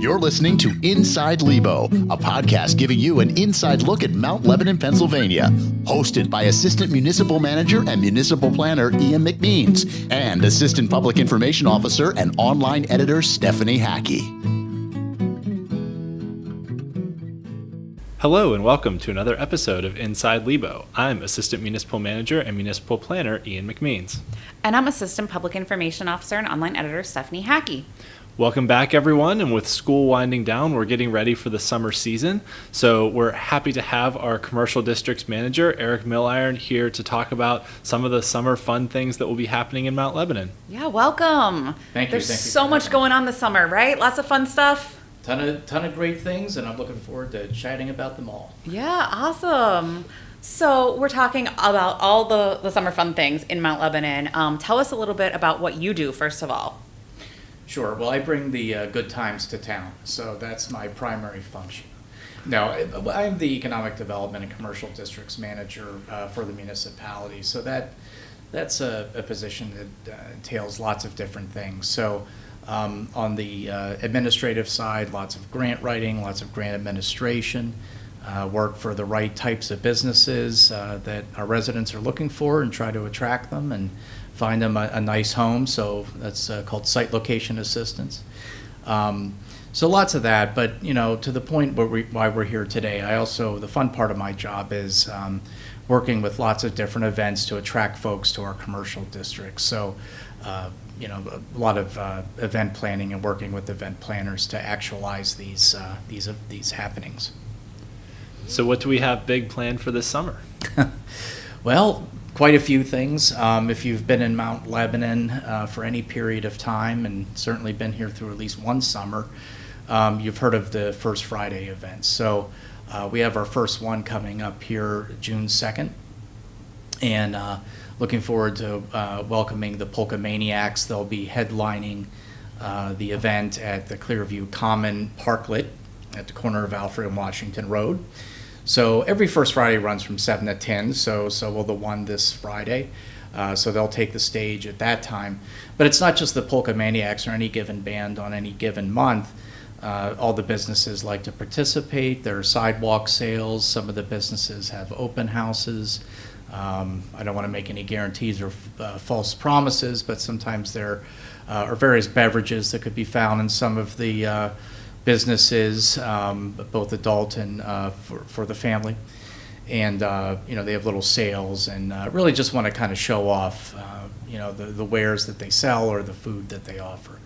You're listening to Inside Lebo, a podcast giving you an inside look at Mount Lebanon, Pennsylvania. Hosted by Assistant Municipal Manager and Municipal Planner Ian McMeans and Assistant Public Information Officer and Online Editor Stephanie Hackey. Hello and welcome to another episode of Inside Lebo. I'm Assistant Municipal Manager and Municipal Planner Ian McMeans. And I'm Assistant Public Information Officer and Online Editor Stephanie Hackey. Welcome back, everyone, and with school winding down, we're getting ready for the summer season. So we're happy to have our Commercial Districts Manager, Eric Milliron, here to talk about some of the summer fun things that will be happening in Mount Lebanon. Yeah, welcome. Thank you. There's so much going on this summer, right? Lots of fun stuff. Ton of great things, and I'm looking forward to chatting about them all. Yeah, awesome. So we're talking about all the summer fun things in Mount Lebanon. Tell us a little bit about what you do, first of all. Sure. Well, I bring the good times to town, so that's my primary function. No, I'm the Economic Development and Commercial Districts Manager for the municipality, so that's a position that entails lots of different things. So on the administrative side, lots of grant writing, lots of grant administration, work for the right types of businesses that our residents are looking for and try to attract them and find them a nice home. So that's called site location assistance. So lots of that, but to the point why we're here today, the fun part of my job is working with lots of different events to attract folks to our commercial districts. So a lot of event planning and working with event planners to actualize these happenings. So what do we have big planned for this summer? Well, quite a few things. If you've been in Mount Lebanon for any period of time, and certainly been here through at least one summer, you've heard of the First Friday events. So we have our first one coming up here June 2nd, and looking forward to welcoming the Polka Maniacs. They'll be headlining the event at the Clearview Common Parklet at the corner of Alfred and Washington Road. So every First Friday runs from 7 to 10, so will the one this Friday. So they'll take the stage at that time. But it's not just the Polka Maniacs or any given band on any given month. All the businesses like to participate. There are sidewalk sales. Some of the businesses have open houses. I don't want to make any guarantees or false promises, but sometimes there are various beverages that could be found in some of the businesses, both adult and for the family. And they have little sales and really just want to kind of show off the wares that they sell or the food that they offer.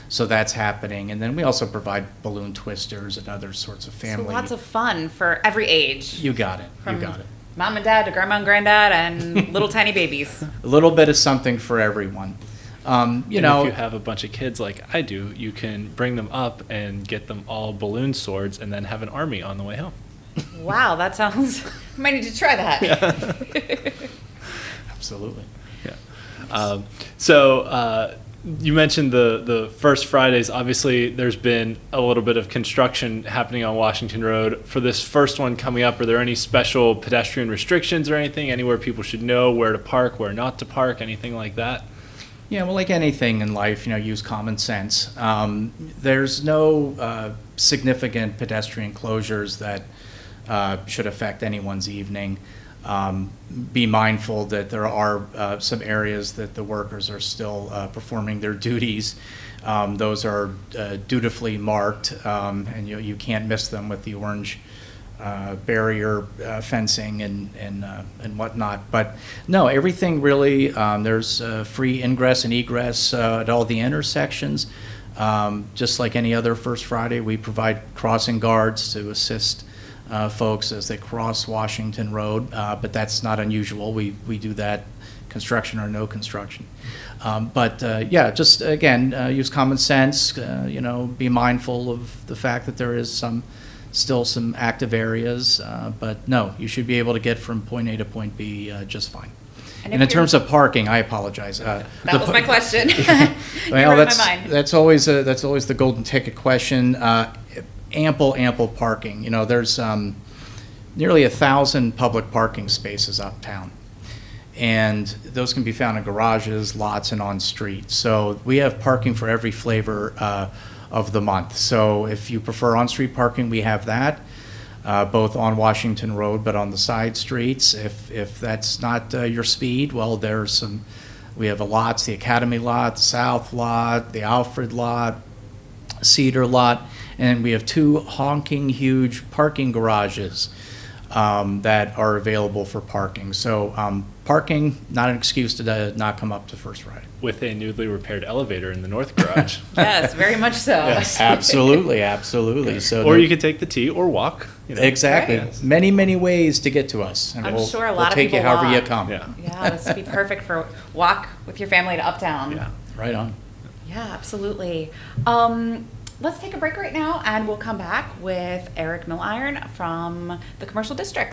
So that's happening. And then we also provide balloon twisters and other sorts of family. So lots of fun for every age. You got it. From mom and dad to grandma and granddad and little tiny babies. A little bit of something for everyone. If you have a bunch of kids like I do, you can bring them up and get them all balloon swords and then have an army on the way home. Wow, that sounds... I might need to try that. Yeah. Absolutely. Yeah. So you mentioned the First Fridays. Obviously, there's been a little bit of construction happening on Washington Road. For this first one coming up, are there any special pedestrian restrictions or anything? Anywhere people should know where to park, where not to park, anything like that? Yeah, well, like anything in life, use common sense. There's no significant pedestrian closures that should affect anyone's evening. Be mindful that there are some areas that the workers are still performing their duties. Those are dutifully marked, and you can't miss them with the orange barrier fencing and whatnot. But no, everything really, there's free ingress and egress at all the intersections. Just like any other First Friday, we provide crossing guards to assist folks as they cross Washington Road, but that's not unusual. We do that, construction or no construction. Just again, use common sense, be mindful of the fact that there is still some active areas, but no, you should be able to get from point A to point B just fine. And in terms of parking, I apologize. That was my question. Well, that's always the golden ticket question. Ample parking. There's nearly 1,000 public parking spaces uptown, and those can be found in garages, lots, and on streets. So we have parking for every flavor of the month. So if you prefer on-street parking, we have that, both on Washington Road, but on the side streets. If that's not your speed, well, we have lots, the Academy lot, the South lot, the Alfred lot, Cedar lot, and we have 2 honking huge parking garages that are available for parking. So parking, not an excuse to not come up to First Friday. With a newly repaired elevator in the north garage. Yes, very much so. Yes. Absolutely, absolutely. So Or you could take the T or walk. Exactly. Right. Many ways to get to us. And I'm we'll, sure a we'll lot of take you people however you walk. come. Yeah. Yeah, this would be perfect for walk with your family to Uptown. Yeah. Right on. Yeah, absolutely. Let's take a break right now, and we'll come back with Eric Milliron from the Commercial District.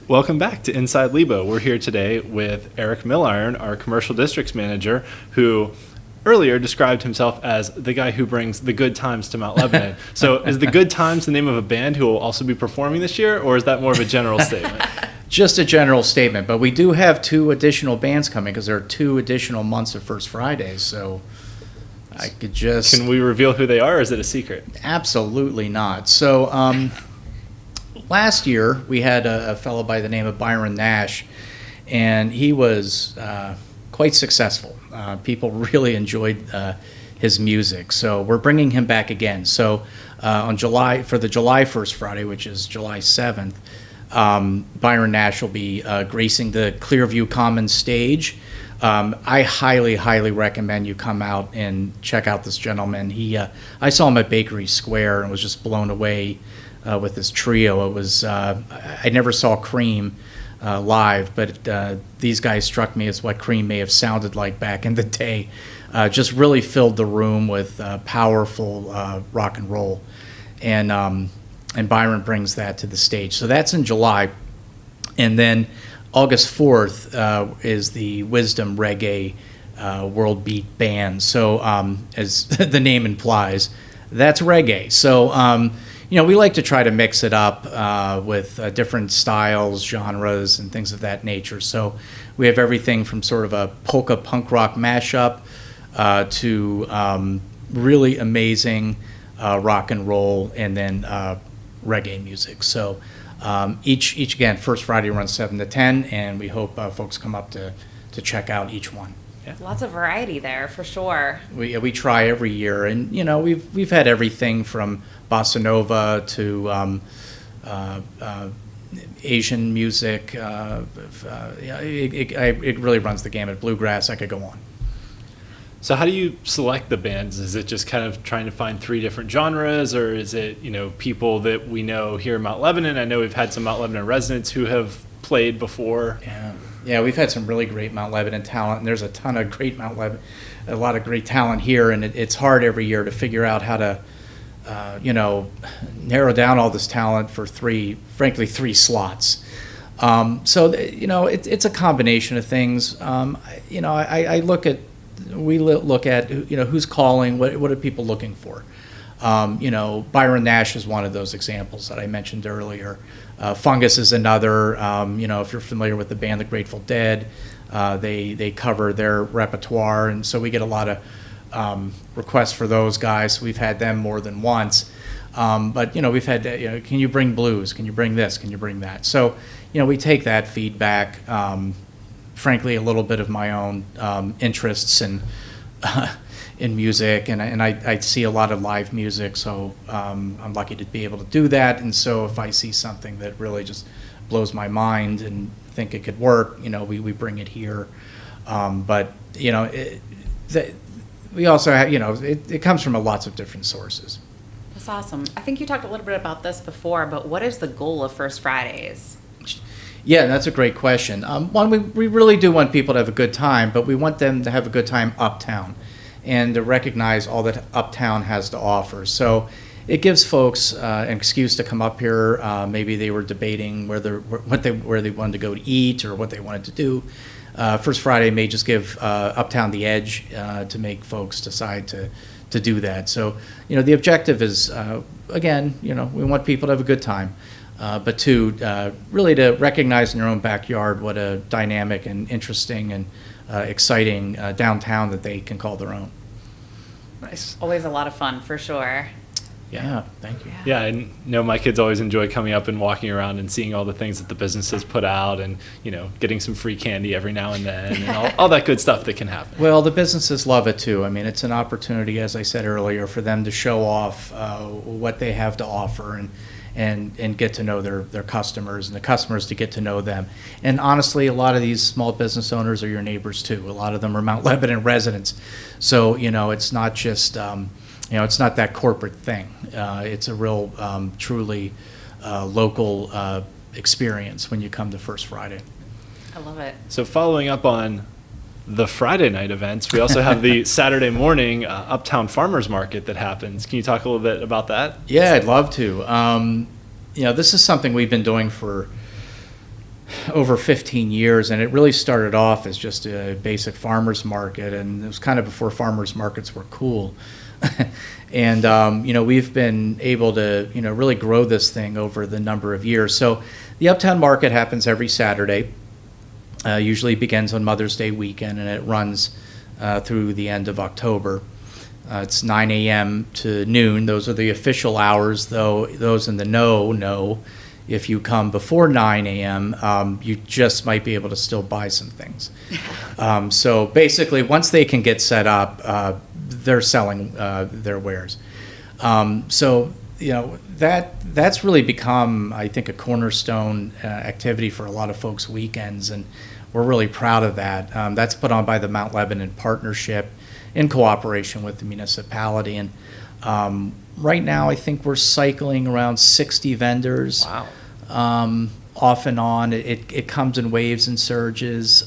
Welcome back to Inside Lebo. We're here today with Eric Milliron, our Commercial Districts Manager, who earlier described himself as the guy who brings the good times to Mount Lebanon. So is the Good Times the name of a band who will also be performing this year, or is that more of a general statement? Just a general statement, but we do have 2 additional bands coming because there are 2 additional months of First Fridays. So I could just Can we reveal who they are, or is it a secret? absolutely not. So last year we had a fellow by the name of Byron Nash, and he was quite successful. People really enjoyed his music, so we're bringing him back again. So for the July 1st Friday, which is July 7th, Byron Nash will be gracing the Clearview Commons stage. I highly recommend you come out and check out this gentleman. I saw him at Bakery Square and was just blown away with his trio. It was I never saw Cream live, but these guys struck me as what Cream may have sounded like back in the day. Just really filled the room with powerful rock and roll, and Byron brings that to the stage. So that's in July, and then August 4th is the Wisdom Reggae World Beat Band. So as the name implies, that's reggae. So we like to try to mix it up with different styles, genres, and things of that nature. So we have everything from sort of a polka punk rock mashup to really amazing rock and roll, and then reggae music. So each again, First Friday runs 7 to 10, and we hope folks come up to check out each one. Lots of variety there, for sure. We try every year, and we've had everything from bossa nova to Asian music. It really runs the gamut. Bluegrass, I could go on. So how do you select the bands? Is it just kind of trying to find 3 different genres, or is it, people that we know here in Mount Lebanon? I know we've had some Mount Lebanon residents who have played before. Yeah, we've had some really great Mount Lebanon talent, and there's a ton of great a lot of great talent here, and it's hard every year to figure out how to, narrow down all this talent for 3 slots. So it's a combination of things. We look at who's calling, what are people looking for. Byron Nash is one of those examples that I mentioned earlier. Fungus is another. If you're familiar with the band The Grateful Dead, they cover their repertoire, and so we get a lot of requests for those guys. We've had them more than once, but we've had can you bring blues? Can you bring this? Can you bring that? So we take that feedback. Frankly, a little bit of my own interests in music, and I see a lot of live music, so I'm lucky to be able to do that. And so if I see something that really just blows my mind and think it could work, we bring it here. But we also have, it comes from lots of different sources. That's awesome. I think you talked a little bit about this before, but what is the goal of First Fridays? Yeah, that's a great question. One, we really do want people to have a good time, but we want them to have a good time uptown and to recognize all that uptown has to offer. So it gives folks an excuse to come up here. Maybe they were debating where they wanted to go to eat or what they wanted to do. First Friday may just give uptown the edge to make folks decide to do that. So the objective is again, we want people to have a good time. but two, really to recognize in their own backyard what a dynamic and interesting and exciting downtown that they can call their own. Nice. Always a lot of fun, for sure. Yeah, thank you. Yeah, and my kids always enjoy coming up and walking around and seeing all the things that the businesses put out, and getting some free candy every now and then, and all that good stuff that can happen. Well, the businesses love it too. I mean, it's an opportunity, as I said earlier, for them to show off what they have to offer and get to know their customers, and the customers to get to know them. And honestly, a lot of these small business owners are your neighbors too. A lot of them are Mount Lebanon residents. So, it's not just, it's not that corporate thing. It's a real, truly local experience when you come to First Friday. I love it. So following up on the Friday night events, we also have the Saturday morning Uptown Farmers Market that happens. Can you talk a little bit about that? Yeah, I'd love to. This is something we've been doing for over 15 years, and it really started off as just a basic farmers market, and it was kind of before farmers markets were cool. And, we've been able to, really grow this thing over the number of years. So the Uptown Market happens every Saturday. Usually begins on Mother's Day weekend, and it runs through the end of October. It's 9 a.m. to noon. Those are the official hours, though those in the know if you come before 9 a.m., you just might be able to still buy some things. So basically, once they can get set up, they're selling their wares. That's really become, I think, a cornerstone activity for a lot of folks' weekends, and we're really proud of that. That's put on by the Mount Lebanon Partnership in cooperation with the municipality. And right now, I think we're cycling around 60 vendors. Wow. Off and on. It comes in waves and surges.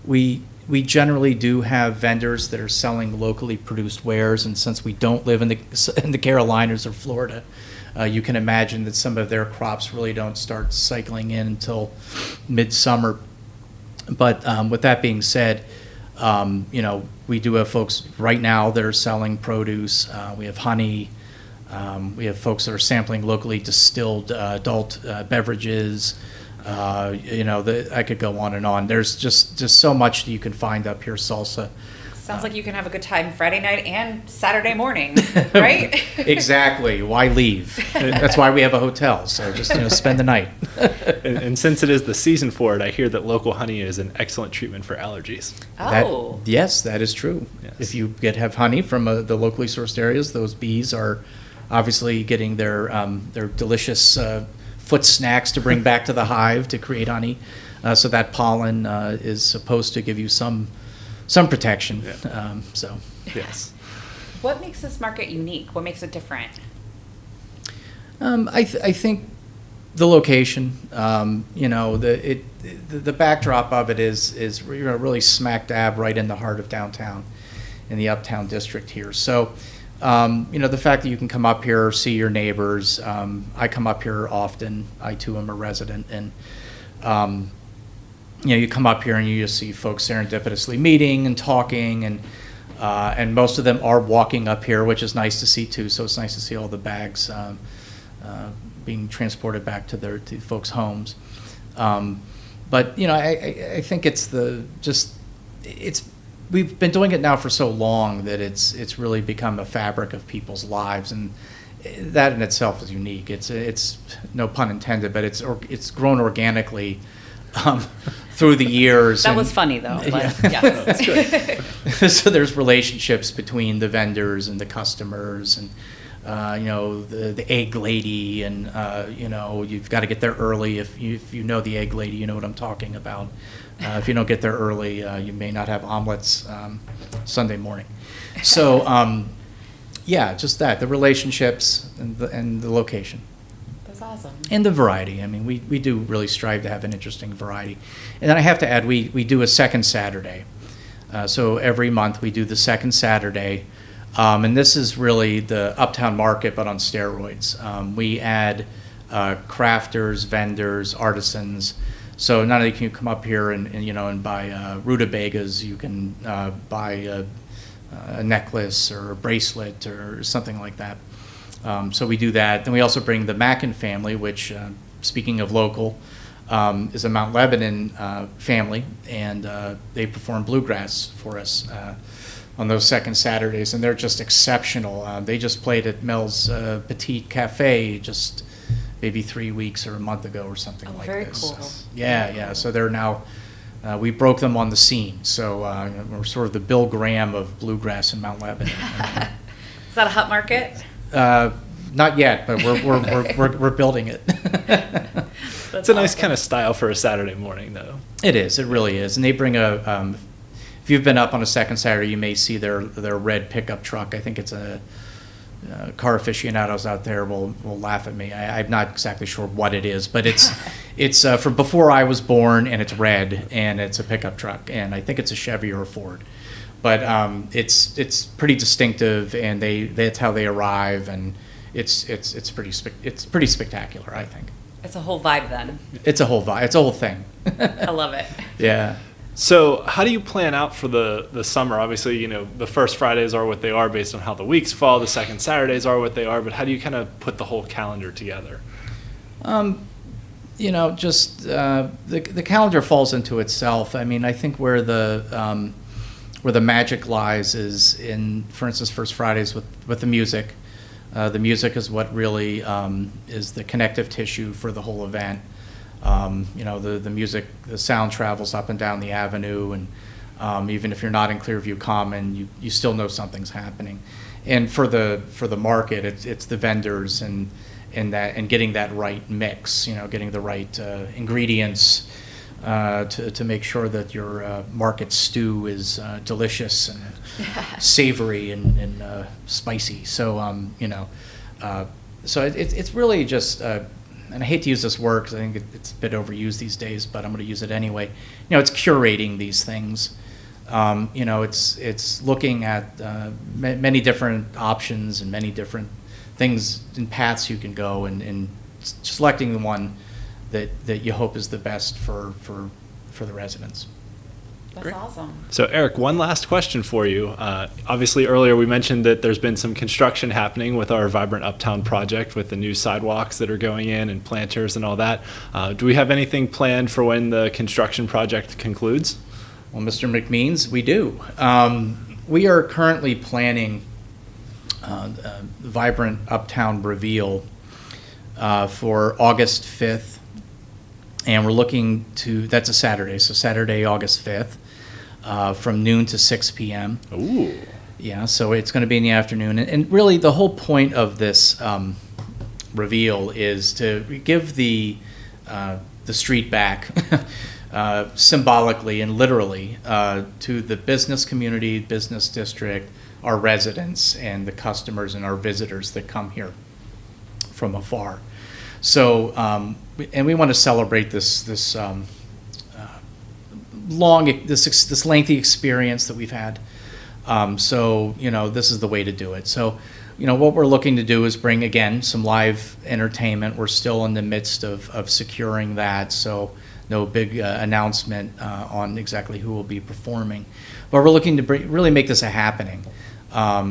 We generally do have vendors that are selling locally produced wares, and since we don't live in the Carolinas or Florida, you can imagine that some of their crops really don't start cycling in until midsummer. But with that being said, we do have folks right now that are selling produce. We have honey. We have folks that are sampling locally distilled adult beverages. I could go on and on. There's just so much that you can find up here, salsa. Sounds like you can have a good time Friday night and Saturday morning, right? Exactly. Why leave? That's why we have a hotel. So just spend the night. And since it is the season for it, I hear that local honey is an excellent treatment for allergies. Oh. Yes, that is true. Yes. If you have honey from the locally sourced areas, those bees are obviously getting their delicious foot snacks to bring back to the hive to create honey. So that pollen is supposed to give you some protection. Yeah. Yes. What makes this market unique? What makes it different? I think the location. The backdrop of it is really smack dab right in the heart of downtown, in the Uptown district here. So. The fact that you can come up here, see your neighbors. I come up here often. I too am a resident, and you come up here and you just see folks serendipitously meeting and talking, and most of them are walking up here, which is nice to see too. So it's nice to see all the bags being transported back to folks' homes. But I think we've been doing it now for so long that it's really become a fabric of people's lives, and that in itself is unique. It's no pun intended, but it's grown organically through the years. That was funny though. But yes. That's good. So there's relationships between the vendors and the customers, and the egg lady, and you've got to get there early. If you know the egg lady, you know what I'm talking about. If you don't get there early, you may not have omelets Sunday morning. So, just that, the relationships and the location. That's awesome. And the variety. I mean, we do really strive to have an interesting variety. And then I have to add, we do a second Saturday. So every month we do the second Saturday. And this is really the Uptown Market, but on steroids. We add crafters, vendors, artisans. So not only can you come up here and buy rutabagas, you can buy a necklace or a bracelet or something like that. So we do that. Then we also bring the Mackin family, which, speaking of local, is a Mount Lebanon family, and they perform bluegrass for us on those second Saturdays, and they're just exceptional. They just played at Mel's Petite Cafe just maybe 3 weeks or a month ago or something like very this. cool. Yeah. So they're now, we broke them on the scene. So we're sort of the Bill Graham of bluegrass in Mount Lebanon. Is that a hut market? Not yet, but we're building it. It's a nice kind of style for a Saturday morning, though. It is. It really is. And they bring a. If you've been up on a second Saturday, you may see their red pickup truck. I think it's a car aficionados out there will laugh at me. I'm not exactly sure what it is, but it's from before I was born, and it's red, and it's a pickup truck, and I think it's a Chevy or a Ford. But it's pretty distinctive, and that's how they arrive, and it's pretty spectacular, I think. It's a whole vibe then. It's a whole vibe. It's a whole thing. I love it. Yeah. So how do you plan out for the summer? Obviously, you know, the first Fridays are what they are based on how the weeks fall. The second Saturdays are what they are. But how do you kind of put the whole calendar together? You know, just the calendar falls into itself. I mean, I think where the magic lies is in, for instance, First Fridays with the music. The music is what really is the connective tissue for the whole event. You know, the music, the sound travels up and down the avenue, and even if you're not in Clearview Common, you still know something's happening. And for the market, it's the vendors and getting that right mix. You know, getting the right ingredients to make sure that your market stew is delicious and savory and spicy. So you know, so it's really just. And I hate to use this word because I think it's a bit overused these days, but I'm going to use it anyway. You know, it's curating these things. You know, it's looking at many different options and many different things and paths you can go, and selecting the one that you hope is the best for the residents. That's Great. awesome. So, Eric, one last question for you. Obviously, earlier we mentioned that there's been some construction happening with our Vibrant Uptown project with the new sidewalks that are going in and planters and all that. Do we have anything planned for when the construction project concludes? Well, Mr. McMeans, we do. We are currently planning the Vibrant Uptown reveal for August 5th. And we're looking to, that's a Saturday, so Saturday, August 5th, from noon to 6 p.m. Ooh. Yeah, so it's going to be in the afternoon. And really the whole point of this reveal is to give the street back symbolically and literally to the business community, business district, our residents, and the customers and our visitors that come here from afar. So, and we want to celebrate this lengthy experience that we've had. So, you know, this is the way to do it. So, you know, what we're looking to do is bring, again, some live entertainment. We're still in the midst of securing that, so no big announcement on exactly who will be performing. But we're looking to really make this a happening.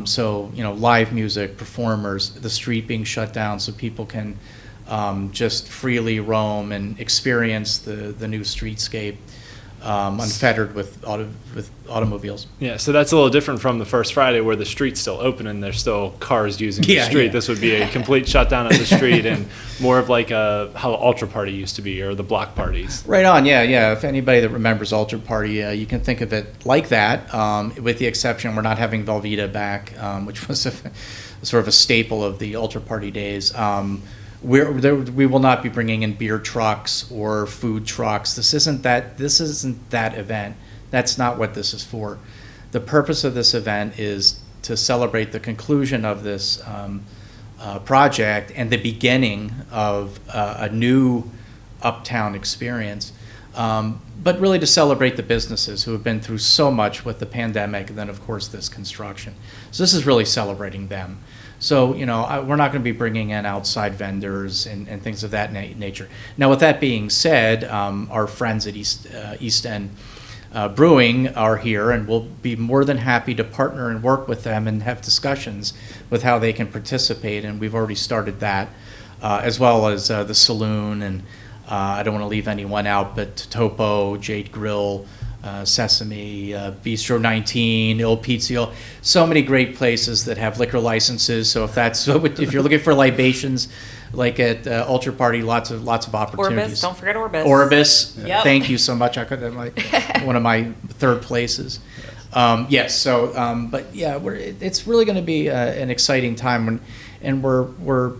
So, you know, live music, performers, the street being shut down so people can just freely roam and experience the new streetscape, unfettered with automobiles. Yeah, so that's a little different from the first Friday where the street's still open and there's still cars using the street. Yeah. This would be a complete shutdown of the street and more of like how Ultra Party used to be or the block parties. Right on, yeah. If anybody that remembers Ultra Party, you can think of it like that, with the exception we're not having Velveeta back, which was sort of a staple of the Ultra Party days. We will not be bringing in beer trucks or food trucks. This isn't that event. That's not what this is for. The purpose of this event is to celebrate the conclusion of this project and the beginning of a new Uptown experience, but really to celebrate the businesses who have been through so much with the pandemic and then, of course, this construction. So this is really celebrating them. So, you know, we're not going to be bringing in outside vendors and things of that nature. Now, with that being said, our friends at East End Brewing are here, and we'll be more than happy to partner and work with them and have discussions with how they can participate, and we've already started that, as well as the saloon, and I don't want to leave anyone out, but Topo, Jade Grill, Sesame, Bistro 19, Il Pizio, so many great places that have liquor licenses. So if you're looking for libations, like at Ultra Party, lots of opportunities. Orbis, don't forget Orbis. Orbis, Yep. Thank you so much. I could have one of my third places. Yes. So, but yeah, it's really going to be an exciting time and we're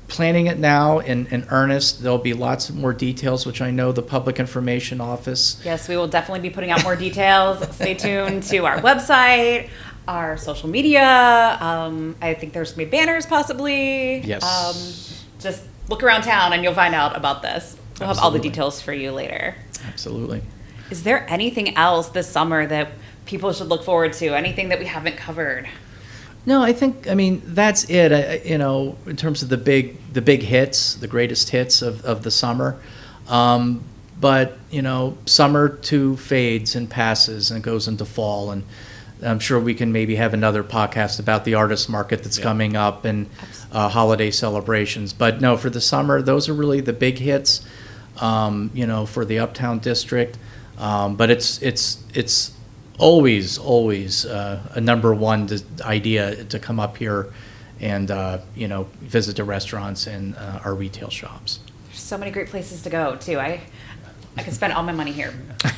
planning it now in earnest. There'll be lots more details, which I know the Public Information Office. Yes, we will definitely be putting out more details. Stay tuned to our website, our social media. I think there's going to be banners possibly. Yes. Just look around town and you'll find out about this. We'll have all the Absolutely. details for you later. Absolutely. Is there anything else this summer that people should look forward to? Anything that we haven't covered? No, I mean, that's it. In terms of the big hits, the greatest hits of the summer. But, summer too fades and passes and goes into fall. And I'm sure we can maybe have another podcast about the artist market that's coming up and holiday celebrations. But no, for the summer, those are really the big hits, for the Uptown District. But it's always a number one idea to come up here and visit the restaurants and our retail shops. There's so many great places to go too. I could spend all my money here,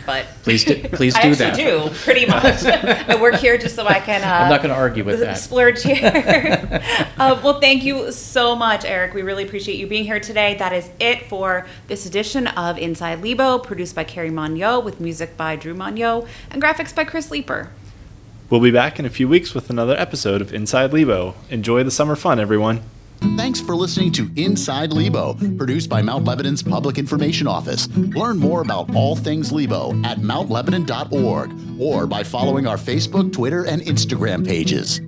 but Please do I that. actually do pretty much. I work here just so I can. I'm not going to argue with that. Splurge here. Well, thank you so much, Eric. We really appreciate you being here today. That is it for this edition of Inside Lebo, produced by Carrie Monyo, with music by Drew Monyo and graphics by Chris Leeper. We'll be back in a few weeks with another episode of Inside Lebo. Enjoy the summer fun, everyone. Thanks for listening to Inside Lebo, produced by Mount Lebanon's Public Information Office. Learn more about all things Lebo at mountlebanon.org or by following our Facebook, Twitter, and Instagram pages.